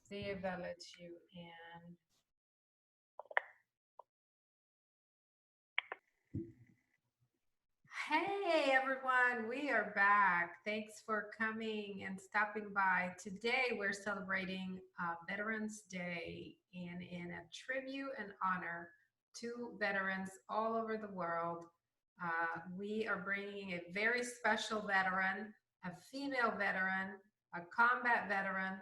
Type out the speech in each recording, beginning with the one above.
See if that lets you in. Hey everyone, we are back. Thanks for coming and stopping by. Today we're celebrating Veterans Day and in a tribute and honor to veterans all over the world. We are bringing a very special veteran, a female veteran, a combat veteran,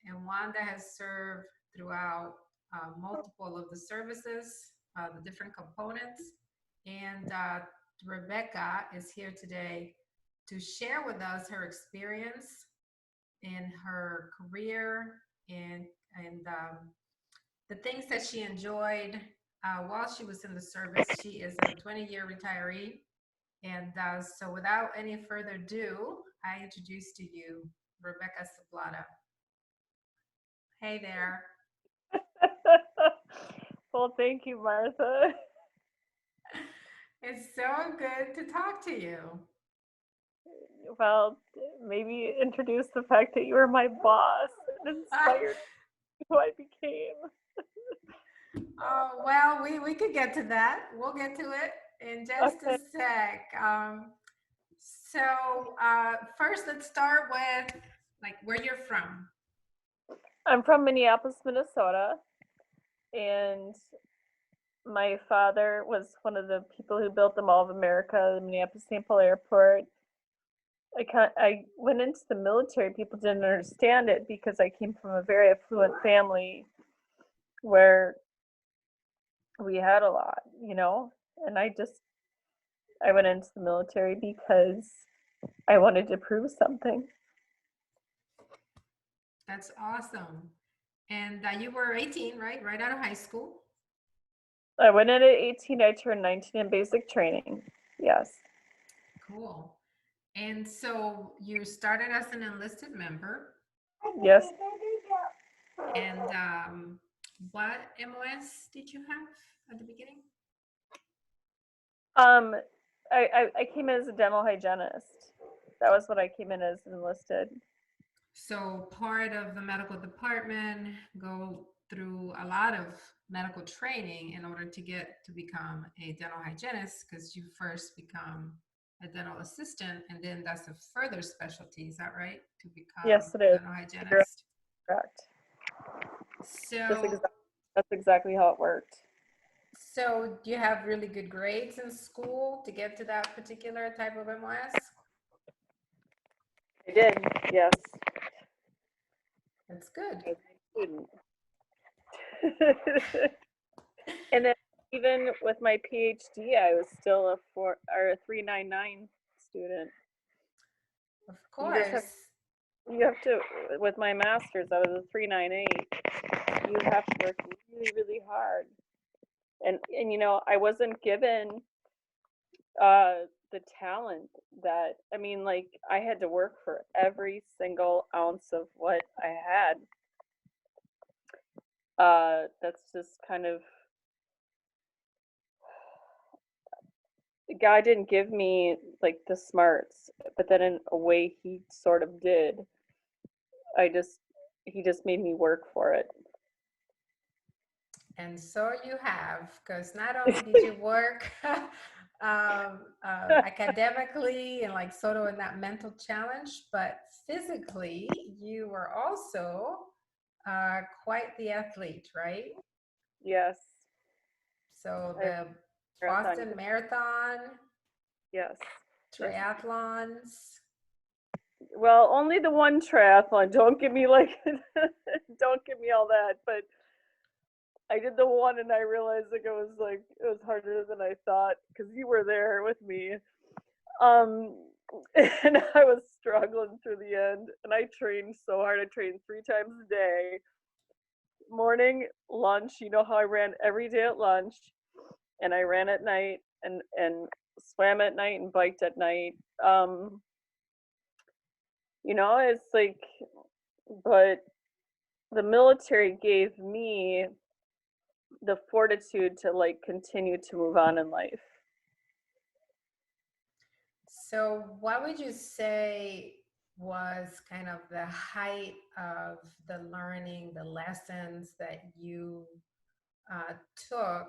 and one that has served throughout multiple of the services, the different components. And Rebecca is here today to share with us her experience in her career and and the things that she enjoyed while she was in the service. She is a 20-year retiree. And so without any further ado, I introduce to you Rebecca Soplata. Hey there. Well, thank you, Martha. It's so good to talk to you. Well, maybe introduce the fact that you were my boss and inspired who I became. Oh, well, we could get to that. We'll get to it in just a Okay. sec. So first, let's start with like where you're from. I'm from Minneapolis, Minnesota, and my father was one of the people who built the Mall of America, the Minneapolis St. Paul Airport. I went into the military. People didn't understand it because I came from a very affluent family where we had a lot, and I went into the military because I wanted to prove something. That's awesome. And you were 18, right? Right out of high school. I went in at 18, I turned 19 in basic training. Yes. Cool. And so you started as an enlisted member. Yes. And what MOS did you have at the beginning? Um, I came in as a dental hygienist. That was what I came in as enlisted. So part of the medical department go through a lot of medical training in order to get to become a dental hygienist because you first become a dental assistant and then that's a further specialty. Is that right? To become Yes, it a is. dental You're hygienist. correct. That's So exactly that's exactly how it worked. so do you have really good grades in school to get to that particular type of MOS? I did. Yes. That's good. I was a student. And then even with my PhD, I was still a 399 student. Of You just course. have to with my masters. I was a 398. You have to work really really hard, and I wasn't given the talent that like I had to work for every single ounce of what I had. That's just kind of God didn't give me like the smarts, but then in a way he sort of did. I just He just made me work for it. And so you have, because not only did you work academically and like sort of in that mental challenge, but physically, you were also quite the athlete, right? Yes. So I the marathon. Boston Marathon, Yes. Yes. triathlons. Well, only the one triathlon. Don't give me like don't give me all that, but I did the one and I realized it was harder than I thought because you were there with me. Um and I was struggling through the end and I trained so hard. I trained 3 times a day. Morning, lunch, you know how I ran every day at lunch, and I ran at night and swam at night and biked at night. It's like, but the military gave me the fortitude to like continue to move on in life. So, what would you say? was kind of the height of the learning, the lessons that you uh, took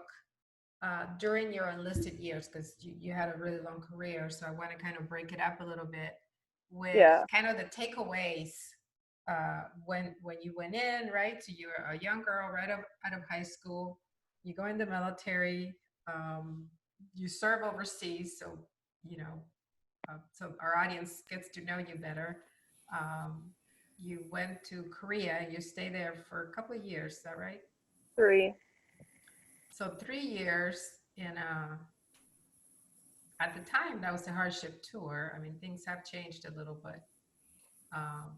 during your enlisted years? Because you had a really long career. So I want to kind of break it up a little bit with Yeah. kind of the takeaways when you went in, right? So you're a young girl right out of high school. You go in the military. Um, you serve overseas. So, you know, so our audience gets to know you better. Um, you went to Korea and you stayed there for a couple of years. Is that right? 3. So 3 years in a at the time that was a hardship tour. I mean, things have changed a little, but um,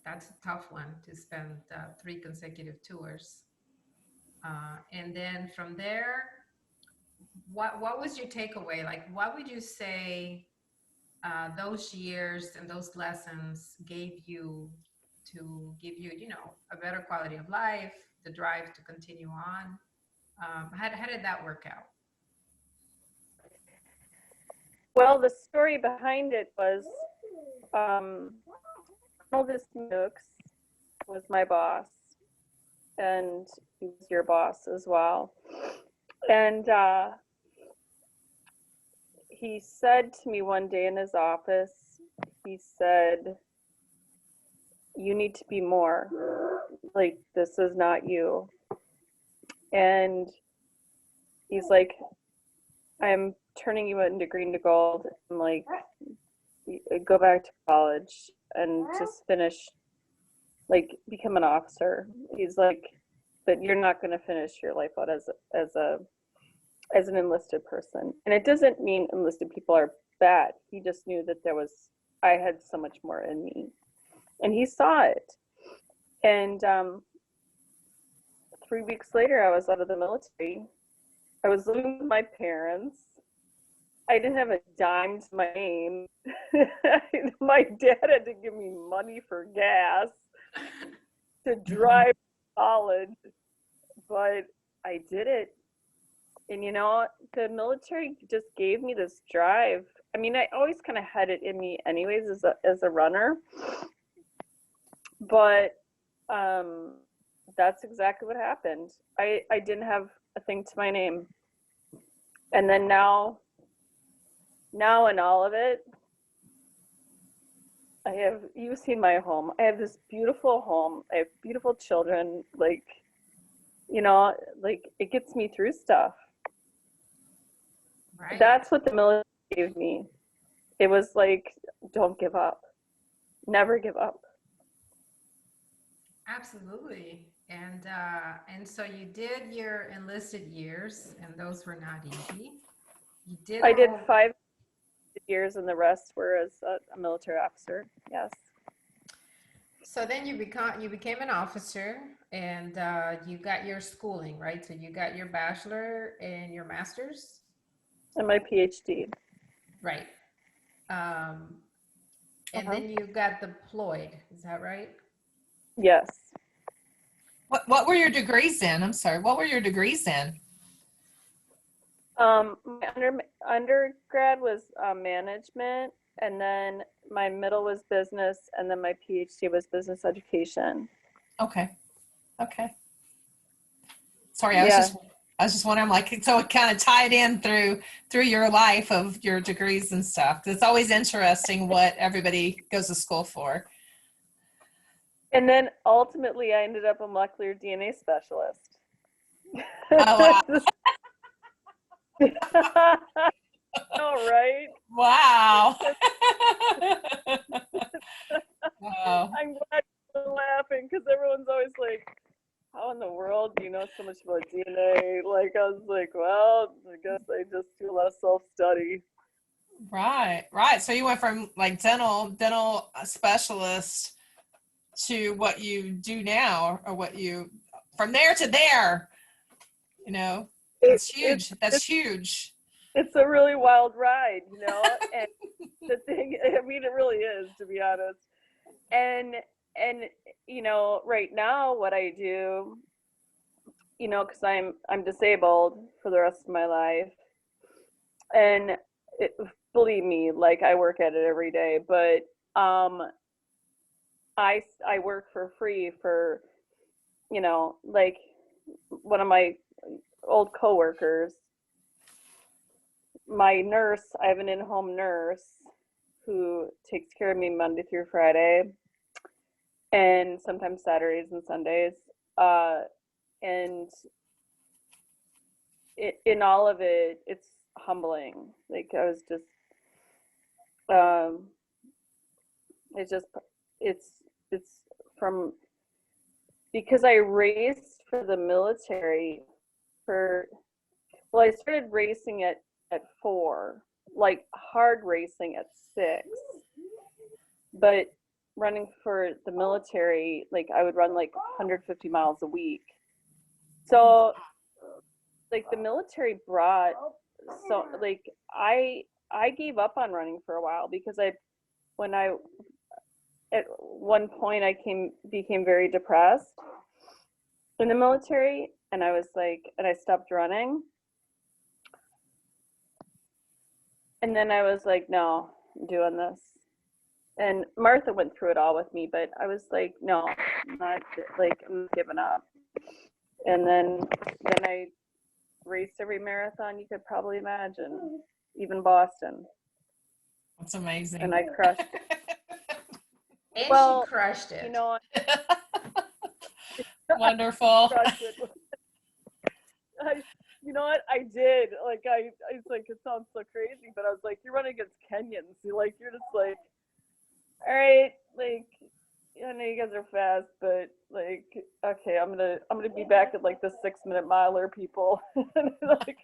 that's a tough one to spend 3 consecutive tours. And then from there, what was your takeaway? Like, what would you say those years and those lessons gave you to give you, you know, a better quality of life, the drive to continue on? How did that work out? Well, the story behind it was um, Arnoldus Nukes was my boss, and he was your boss as well. And he said to me one day in his office, he said, "You need to be more. Like, this is not you." And he's like, "I'm turning you into green to gold. I'm like, go back to college and just finish, like, become an officer." He's like, "But you're not going to finish your life out as an enlisted person." And it doesn't mean enlisted people are bad. He just knew that I had so much more in me, and he saw it. And 3 weeks later, I was out of the military. I was living with my parents. I didn't have a dime to my name. My dad had to give me money for gas to drive to college, but I did it. And the military just gave me this drive. I mean, I always kind of had it in me anyways as a runner, but um that's exactly what happened. I didn't have a thing to my name. And then now in all of it, you've seen my home. I have this beautiful home. I have beautiful children. You know, it gets me through stuff. Right. That's what the military gave me. It was like, don't give up. Never give up. Absolutely. And so you did your enlisted years, and those were not easy. You did I did all. 5 years, and the rest were as a military officer. Yes. So then you became an officer, and you got your schooling, right? So you got your bachelor and your master's, And my PhD. right? Um, and Uh-huh. then you got deployed. Is that right? Yes. What were your degrees in? I'm sorry. What were your degrees in? My undergrad was management, and then my middle was business, and then my PhD was business education. Okay. Okay. Sorry, Yeah. I was just wondering, like, so it kind of tied in through your life of your degrees and stuff. It's always interesting what everybody goes to school for. And then ultimately, I ended up a molecular DNA specialist. Oh wow. All right. Wow. Wow. I'm glad you're laughing because everyone's always like, "How in the world do you know so much about DNA?" Like, I was like, "Well, I guess I just do a lot of self study." Right. Right. So you went from like dental specialist to what you do now, or what you from there to there, you know. It, That's it's huge. That's huge. it's a really wild ride, and the thing, I mean, it really is, to be honest. And and right now, what I do, because I'm disabled for the rest of my life, and believe me, like, I work at it every day, but I work for free for, like one of my old coworkers, my nurse. I have an in-home nurse who takes care of me Monday through Friday, and sometimes Saturdays and Sundays. And in all of it, it's humbling. Like I was just, um, it's just, it's, it's from, because I raced for the military for, well, I started racing at 4, like hard racing at 6, but running for the military, like I would run like 150 miles a week. So like the military brought, so like I gave up on running for a while because when I at one point I became very depressed in the military, and I was like, and I stopped running, and then I was like, no, I'm doing this. And Martha went through it all with me, but I was like, no, I'm not, like, I'm not giving up. And then I raced every marathon you could probably imagine, even Boston. That's amazing. And I crushed it. And Well, she crushed it. You know, Wonderful. crushed it. You know what? I did. Like it's like, it sounds so crazy, but I was like, you're running against Kenyans. You're just like, all right, like, I know you guys are fast, but like, okay, I'm gonna be back at like the 6-minute miler people. Like,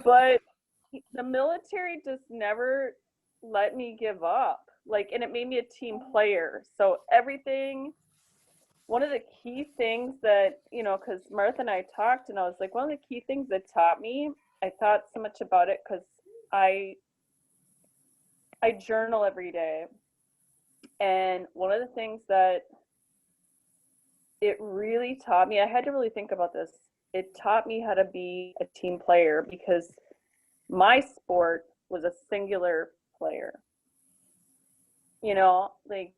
but the military just never let me give up. Like, and it made me a team player. So everything, one of the key things that, because Martha and I talked, and I was like, one of the key things that taught me, I thought so much about it because I journal every day. And one of the things that it really taught me, I had to really think about this. It taught me how to be a team player because my sport was a singular player. Like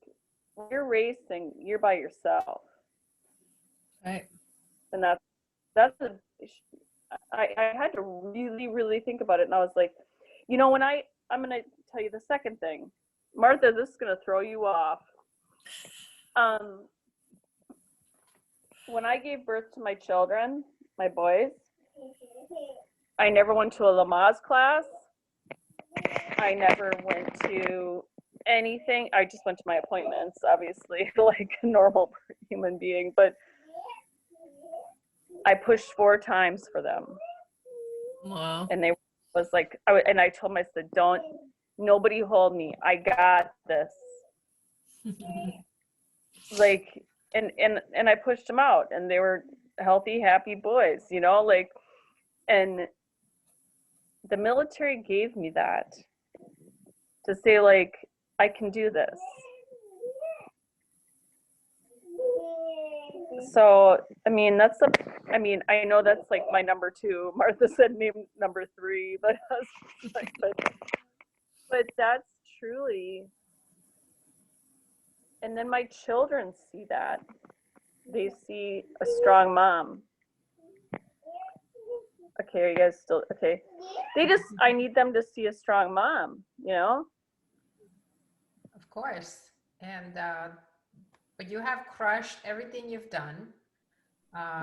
when you're racing, you're by yourself. Right. And I had to really, really think about it. And I was like, I'm going to tell you the second thing. Martha, this is going to throw you off. When I gave birth to my children, my boys, I never went to a Lamaze class. I never went to anything. I just went to my appointments, obviously, like a normal human being. But I pushed 4 times for them. Wow. And they was like, and I told myself, nobody hold me. I got this. Like, and I pushed them out, and they were healthy, happy boys, like, and the military gave me that to say, like, I can do this. So, I mean, I know that's like my number 2. Martha said name number 3, but that's truly, and then my children see that. They see a strong mom. Okay, are you guys still okay? I need them to see a strong mom, Of course. And but you have crushed everything you've done.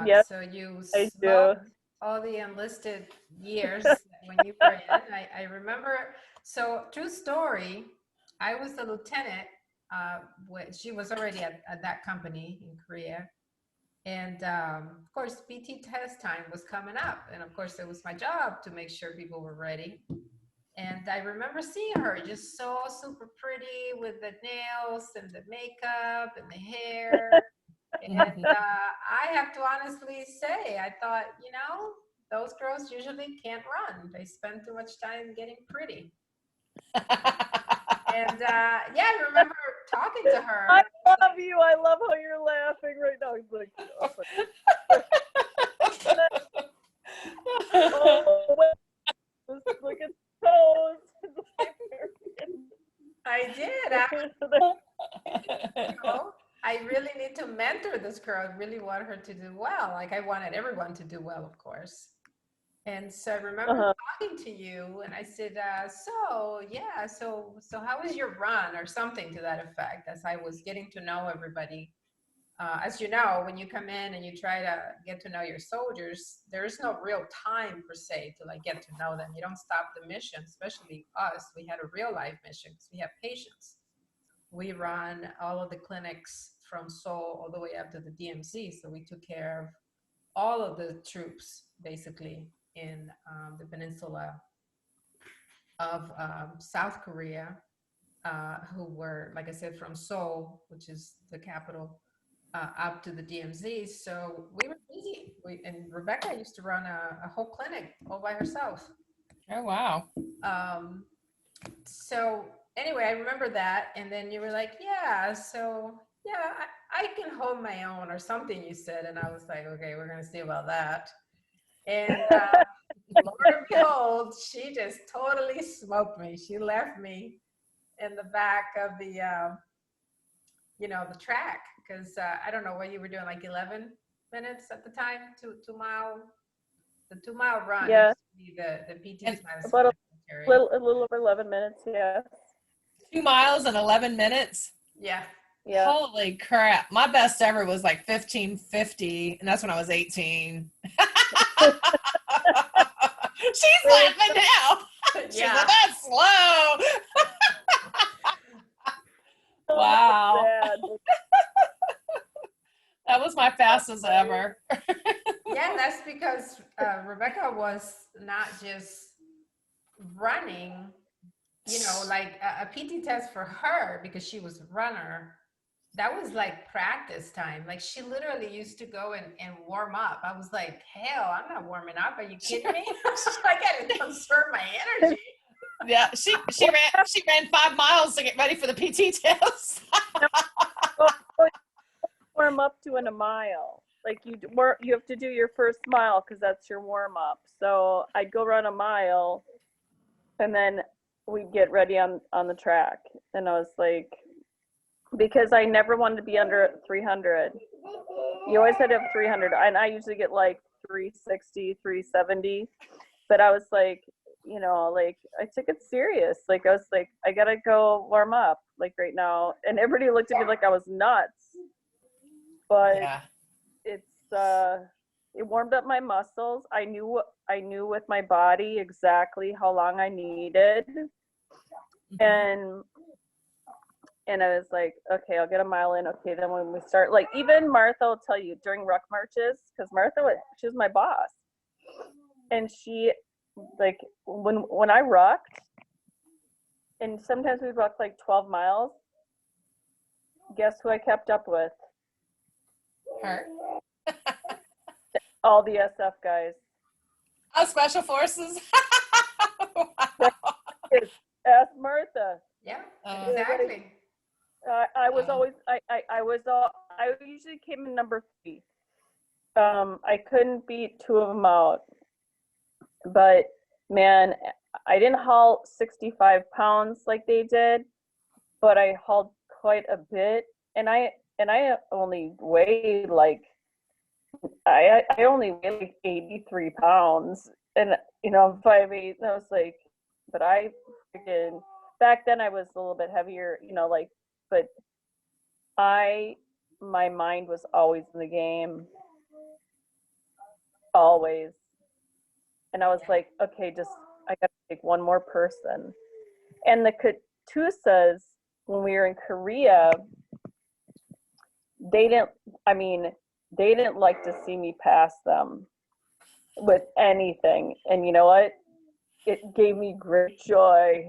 Yes, So you I do. smoked all the enlisted years when you were in. I remember. So true story. I was the lieutenant when she was already at that company in Korea. And of course, PT test time was coming up. And of course, it was my job to make sure people were ready. And I remember seeing her just so super pretty with the nails and the makeup and the hair. And I have to honestly say, I thought, those girls usually can't run. They spend too much time getting pretty. And yeah, I remember talking to her. I love you. I love how you're laughing right now. He's like, oh, wait. Just look at toes. I did. with this girl. I really want her to do well. Like I wanted everyone to do well, of course. And so I remember Uh-huh. talking to you, and I said, so how was your run, or something to that effect, as I was getting to know everybody. As you know, when you come in and you try to get to know your soldiers, there is no real time per se to like get to know them. You don't stop the mission, especially us. We had a real life mission because we have patients. We run all of the clinics from Seoul all the way up to the DMZ. So we took care of all of the troops basically in the peninsula of South Korea, who were, like I said, from Seoul, which is the capital, up to the DMZ. So we were busy. And Rebecca used to run a whole clinic all by herself. Oh, wow. Um, so anyway, I remember that. And then you were like, I can hold my own, or something you said. And I was like, okay, we're going to see about that. And Lord and behold, she just totally smoked me. She left me in the back of the track, because I don't know what you were doing, like 11 minutes at the time, 2 mile run Yeah, used to be the And PT's medicine about military. a little over 11 minutes. Yeah. 2 miles in 11 minutes. Yeah. Yeah. Holy crap. My best ever was like 15:50, and that's when I was 18. She's Wait, laughing now. She's like, Yeah. that's slow. oh, that's Wow. sad. That was my fastest ever. Yeah, and that's because Rebecca was not just running, like a PT test for her, because she was a runner. That was like practice time. Like she literally used to go and warm up. I was like, hell, I'm not warming up. Are you kidding me? I gotta conserve my energy. Yeah, she ran 5 miles to get ready for the PT test. Warm up to in a mile. Like you have to do your first mile because that's your warm up. So I'd go run a mile, and then we'd get ready on the track. And I was like, because I never wanted to be under 300. You always had to have 300, and I usually get like 360, 370. But I was like, like I took it serious. Like I was like, I gotta go warm up like right now, and everybody looked at me like I was nuts. But Yeah. it's it warmed up my muscles. I knew with my body exactly how long I needed, and I was like, okay, I'll get a mile in. Okay, then when we start, like even Martha will tell you during ruck marches, because she was my boss, and she, like when I rucked, and sometimes we rucked like 12 miles. Guess who I kept up with? Her. All the SF guys. Oh, special forces. Ask Martha. Yeah, Uh, exactly. I was always I usually came in number 3. I couldn't beat 2 of them out, but man, I didn't haul 65 pounds like they did, but I hauled quite a bit, and I only weighed like I only weighed like 83 pounds, and I'm 5'8", and I was like, but I freaking, back then I was a little bit heavier, like, but my mind was always in the game, always. And I was like, okay, just, I got to take one more person. And the Katusas, when we were in Korea, they didn't, I mean, they didn't like to see me pass them with anything. And you know what? It gave me great joy.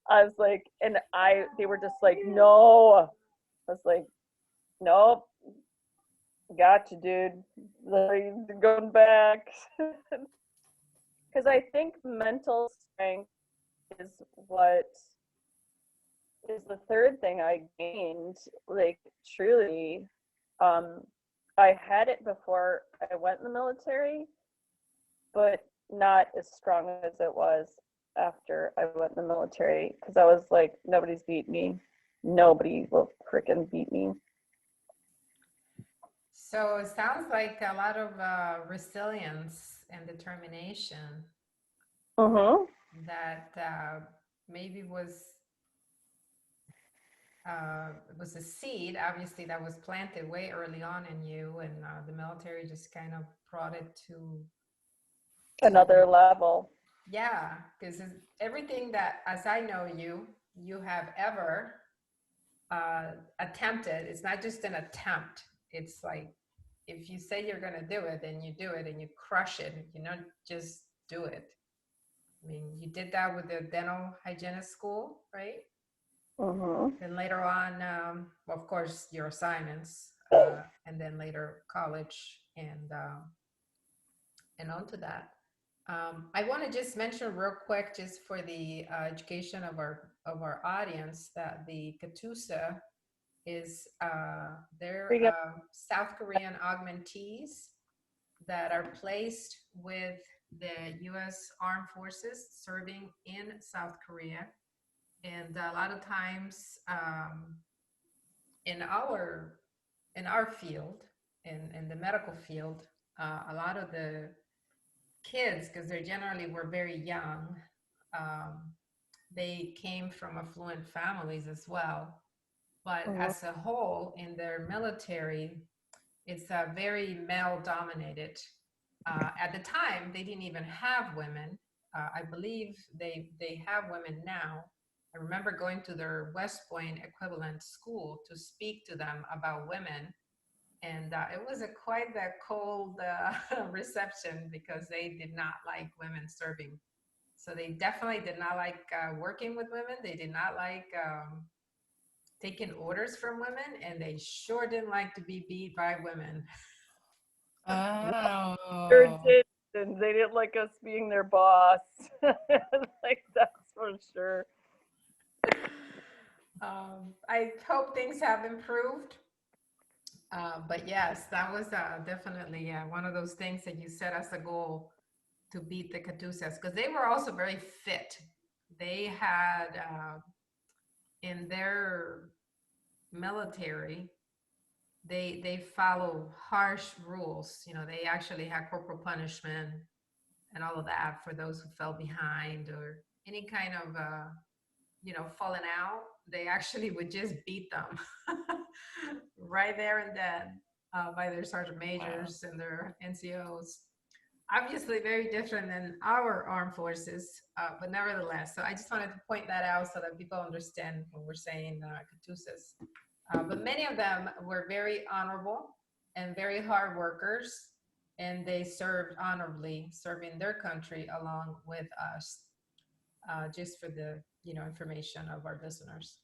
I was like, and they were just like, no. I was like, nope, got you, dude. Like, going back. Because I think mental strength is what is the third thing I gained. Like, truly, I had it before I went in the military, but not as strong as it was after I went in the military, because I was like, nobody's beat me. nobody will freaking beat me. So it sounds like a lot of resilience and determination Mm-hmm. that maybe was a seed, obviously, that was planted way early on in you, and the military just kind of brought it to Another level. yeah, because everything that, as I know you, you have ever attempted. It's not just an attempt. It's like if you say you're going to do it, then you do it and you crush it. You don't just do it. I mean, you did that with the dental hygienist school, right? Mm-hmm. Then later on, well, of course, your assignments, and then later college, and on to that. I want to just mention real quick, just for the education of our audience, that the Katusa is they're South Korean augmentees that are placed with the U.S. Armed Forces serving in South Korea, and a lot of times in our in our field, in the medical field, a lot of the kids, because they generally were very young, um, they came from affluent families as well. But Mm-hmm. as a whole, in their military, it's very male dominated. At the time, they didn't even have women. I believe they have women now. I remember going to their West Point equivalent school to speak to them about women, and it was a quite a cold reception because they did not like women serving. So they definitely did not like working with women. They did not like taking orders from women, and they sure didn't like to be beat by women. Sure Oh. did, and they didn't like us being their boss. Like, that's for sure. I hope things have improved. But yes, that was definitely one of those things that you set as a goal to beat the Catusas, because they were also very fit. They had in their military, they follow harsh rules. You know, they actually had corporal punishment and all of that for those who fell behind or any kind of falling out. They actually would just beat them right there and then by their sergeant Wow. majors and their NCOs. Obviously, very different than our armed forces, but nevertheless. So I just wanted to point that out so that people understand when we're saying Catusas. But many of them were very honorable and very hard workers, and they served honorably, serving their country along with us. Just for the information of our listeners.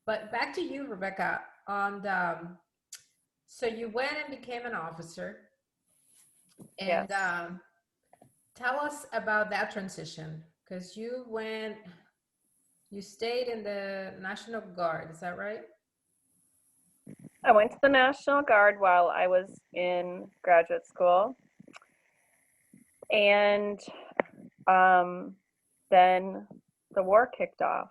But back to you, Rebecca. On the so you went and became an officer, and Yes. tell us about that transition, because you stayed in the National Guard. Is that right? I went to the National Guard while I was in graduate school. And then the war kicked off.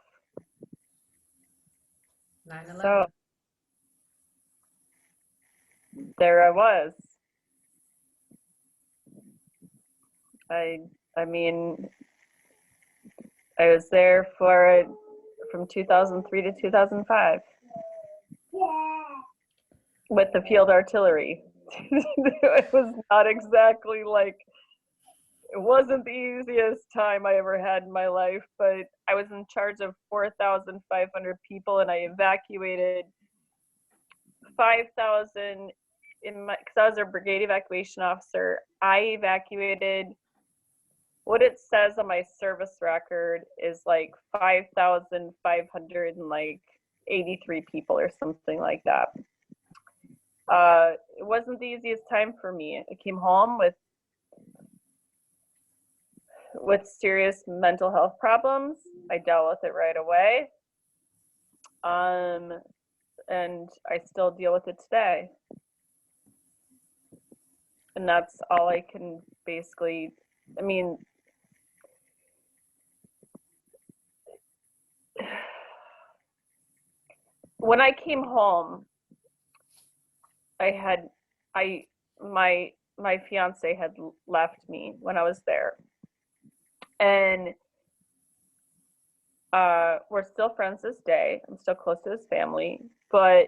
9/11. So there I was. I mean, I was there from 2003 to 2005 with the field artillery. It was not exactly like, it wasn't the easiest time I ever had in my life, but I was in charge of 4,500 people, and I evacuated 5,000 because I was a brigade evacuation officer. I evacuated, what it says on my service record is like 5,583 people or something like that. It wasn't the easiest time for me. I came home with serious mental health problems. I dealt with it right away. And I still deal with it today. And that's all I can basically, I mean, when I came home, I had I my fiance had left me when I was there, and we're still friends this day. I'm still close to his family, but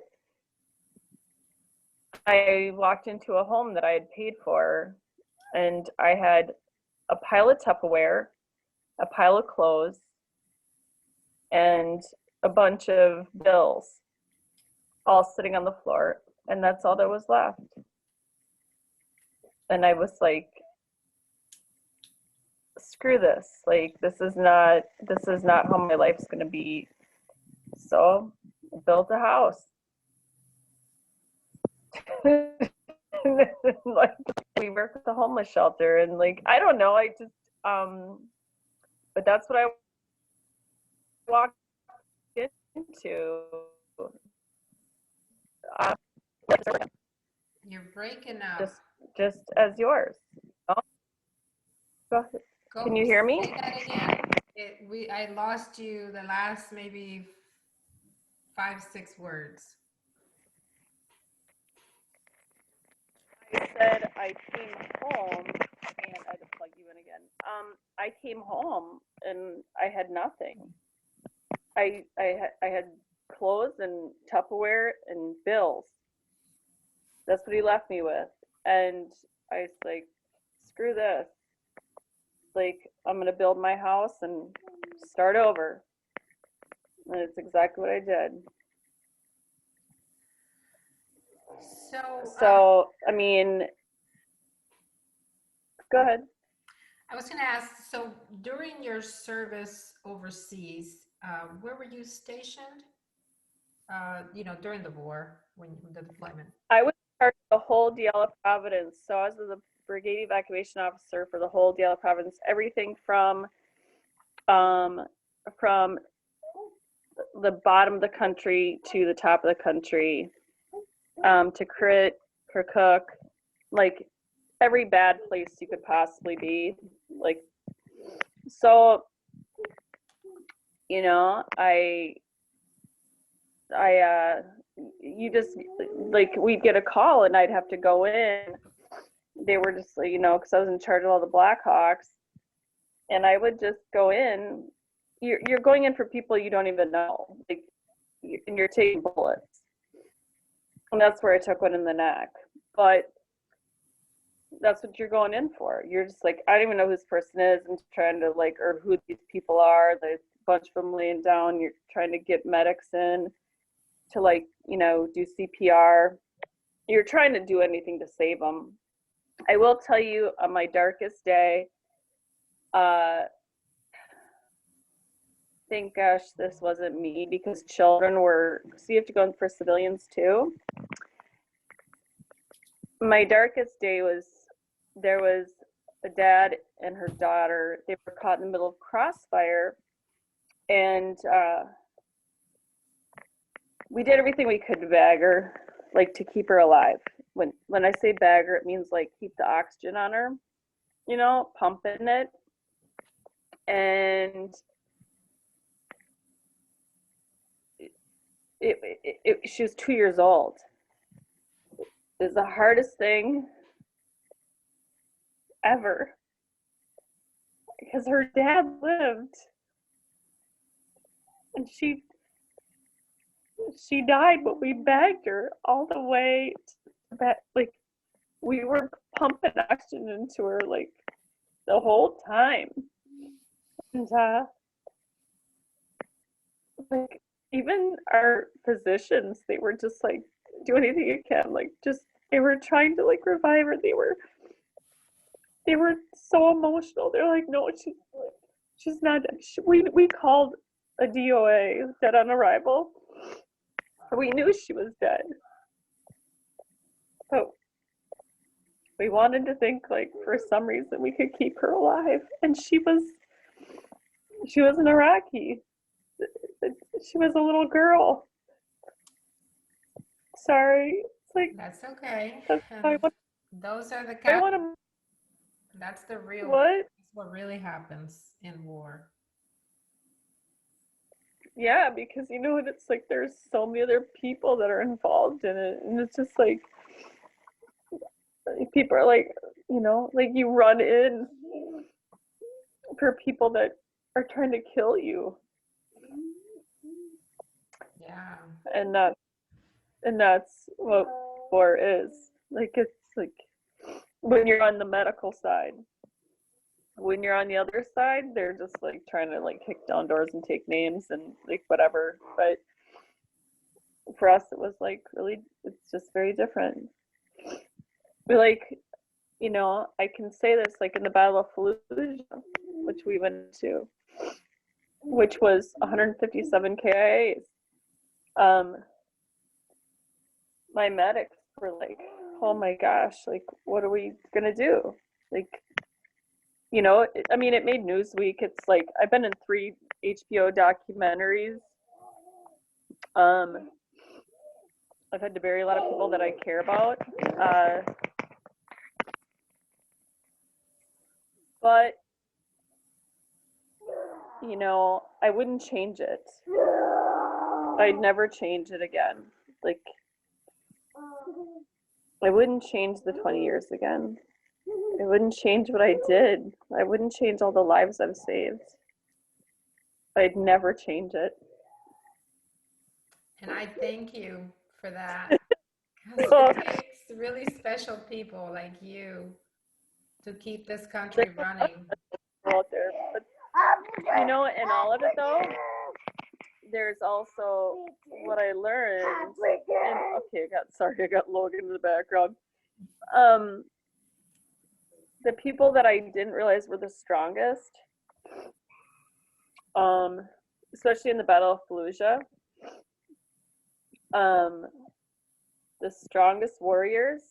I walked into a home that I had paid for, and I had a pile of Tupperware, a pile of clothes, and a bunch of bills all sitting on the floor, and that's all that was left. And I was like, screw this. Like this is not how my life's going to be. So, I built a house. Like we work with the homeless shelter, and like I don't know, I just but that's what I walked into. Uh, You're breaking up. just as yours. Oh, Go can you hear me? say that again. I lost you the last maybe 5, 6 words. I said I came home, and I had to plug you in again. I came home and I had nothing. I had clothes and Tupperware and bills. That's what he left me with, and I was like, screw this. Like I'm gonna build my house and start over, and it's exactly what I did. So I mean, go ahead. I was going to ask, so during your service overseas, where were you stationed? During the war, when the deployment. I was part of the whole Diala province. So I was the brigade evacuation officer for the whole Diala province. Everything from the bottom of the country to the top of the country, to Crit, Kirkuk, like every bad place you could possibly be. Like, so, you just, like, we'd get a call and I'd have to go in. They were just, because I was in charge of all the Blackhawks, and I would just go in. You're going in for people you don't even know, like, and you're taking bullets, and that's where I took one in the neck. But that's what you're going in for. You're just like, I don't even know who this person is, and trying to or who these people are. There's a bunch of them laying down. You're trying to get medics in to do CPR. You're trying to do anything to save them. I will tell you, on my darkest day, thank gosh this wasn't me, because children were, so you have to go in for civilians too. My darkest day was, there was a dad and her daughter. They were caught in the middle of crossfire, and we did everything we could to bag her, to keep her alive. When I say bag her, it means keep the oxygen on her, pumping it. And she was 2 years old. It was the hardest thing ever, because her dad lived, and she died, but we bagged her all the way to bed. We were pumping oxygen into her the whole time. And even our physicians, they were just do anything you can, they were trying to revive her. They were so emotional. They're like, no, she's not dead. We called a DOA, dead on arrival. We knew she was dead, but we wanted to think for some reason we could keep her alive. And she was an Iraqi. She was a little girl. Sorry. That's okay. Those are the that's the real. What? That's what really happens in war. Yeah, because you know what, it's like there's so many other people that are involved in it, and it's just like people are like, like you run in for people that are trying to kill you, Yeah. and that's what war is. Like it's like when you're on the medical side. When you're on the other side, they're just like trying to like kick down doors and take names and like whatever. But for us, it was like really, it's just very different. We like, I can say this like in the Battle of Fallujah, which we went to, which was 157 KIAs. My medics were like, "Oh my gosh, like what are we gonna do?" Like, I mean, it made Newsweek. It's like I've been in 3 HBO documentaries. Um, I've had to bury a lot of people that I care about. But I wouldn't change it. I'd never change it again. Like, I wouldn't change the 20 years again. I wouldn't change what I did. I wouldn't change all the lives I've saved. I'd never change it. And I thank you for that because it takes really special people like you to keep this country running. Out there. But, in all of it though, there's also what I learned. And okay, I got Logan in the background. The people that I didn't realize were the strongest, especially in the Battle of Fallujah, the strongest warriors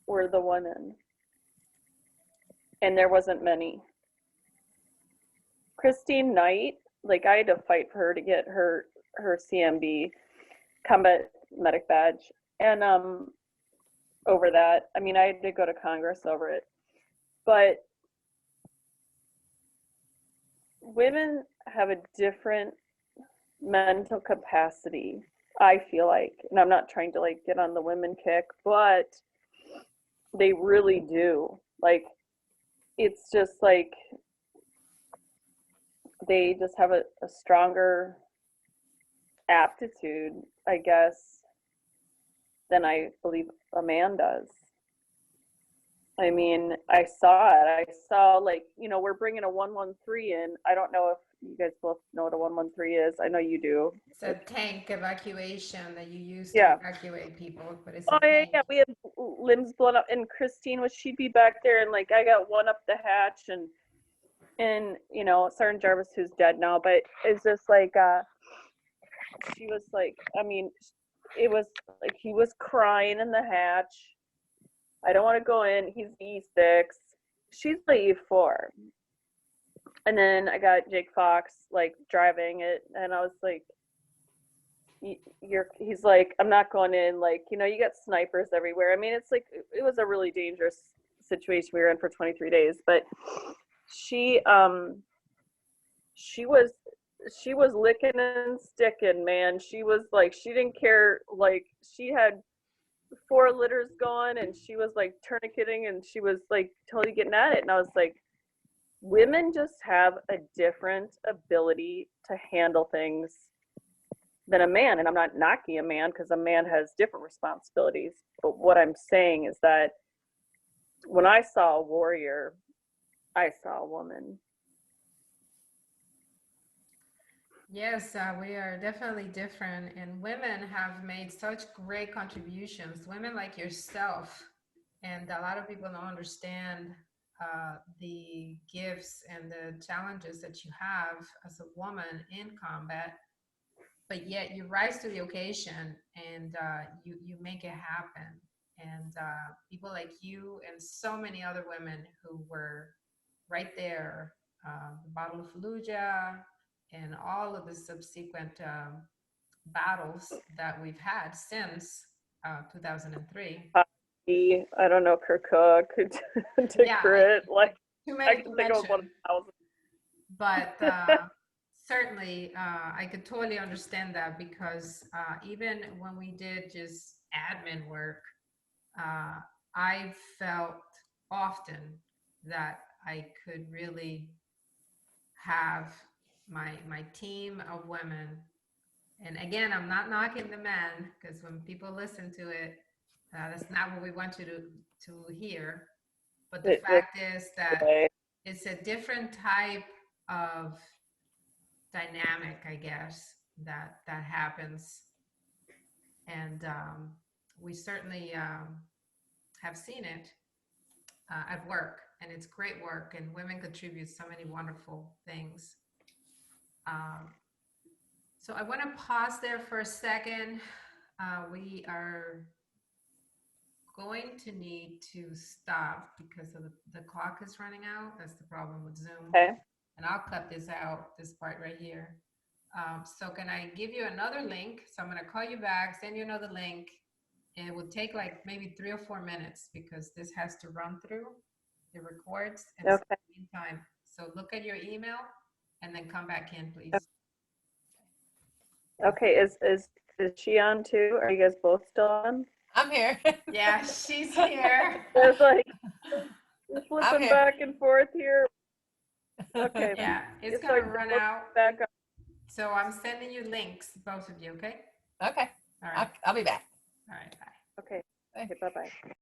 were the women, and there wasn't many. Christine Knight, like I had to fight for her to get her CMB, combat medic badge, and over that, I mean, I had to go to Congress over it, but women have a different mental capacity, I feel like, and I'm not trying to like get on the women kick, but they really do. Like, it's just like they just have a stronger aptitude, I guess, than I believe a man does. I mean, I saw it. I saw, like, we're bringing a 113 in. I don't know if you guys both know what a 113 is. I know you do. It's a tank evacuation that you use to Yeah. evacuate people, but it's Oh, a tank. yeah. We had limbs blown up, and Christine she'd be back there, and like I got one up the hatch, and Sergeant Jarvis, who's dead now, but it's just like she was like, I mean, it was like he was crying in the hatch. I don't want to go in. He's E6. She's the E4. And then I got Jake Fox like driving it, and I was like, he's like, I'm not going in. Like, you got snipers everywhere. I mean, it's like it was a really dangerous situation we were in for 23 days. But she was licking and sticking, man. She was like, she didn't care. Like, she had 4 litters going, and she was like tourniqueting, and she was like totally getting at it. And I was like, women just have a different ability to handle things than a man. And I'm not knocking a man, because a man has different responsibilities. But what I'm saying is that when I saw a warrior, I saw a woman. Yes, we are definitely different, and women have made such great contributions. Women like yourself, and a lot of people don't understand the gifts and the challenges that you have as a woman in combat, but yet you rise to the occasion and you make it happen. And people like you and so many other women who were right there, the Battle of Fallujah, and all of the subsequent battles that we've had since 2003. I don't know, Kirkuk to Yeah, Grit. Like, too I many to can think of mention. 1,000. but certainly I could totally understand that because even when we did just admin work, I felt often that I could really have my team of women. And again, I'm not knocking the men because when people listen to it, that's not what we want you to hear. But the It just fact is that way. it's a different type of dynamic, I guess, that happens, and we certainly have seen it at work, and it's great work, and women contribute so many wonderful things. Um, so I want to pause there for a second. We are going to need to stop because of the clock is running out. That's the problem with Zoom. Okay. And I'll cut this out, this part right here. So can I give you another link? So I'm going to call you back, send you another link. And it will take like maybe 3 or 4 minutes because this has to run through. It records and it's Okay. in time. So look at your email and then come back in, please. Okay. Is she on too? Are you guys both still on? I'm here. Yeah, she's here. It's like we're I'm flipping here. back and forth here. Okay. Yeah, it's It's gonna like run both out. back up. So I'm sending you links, both of you, okay? Okay. All right. I'll be back. All right, bye. Okay. Okay. Bye bye.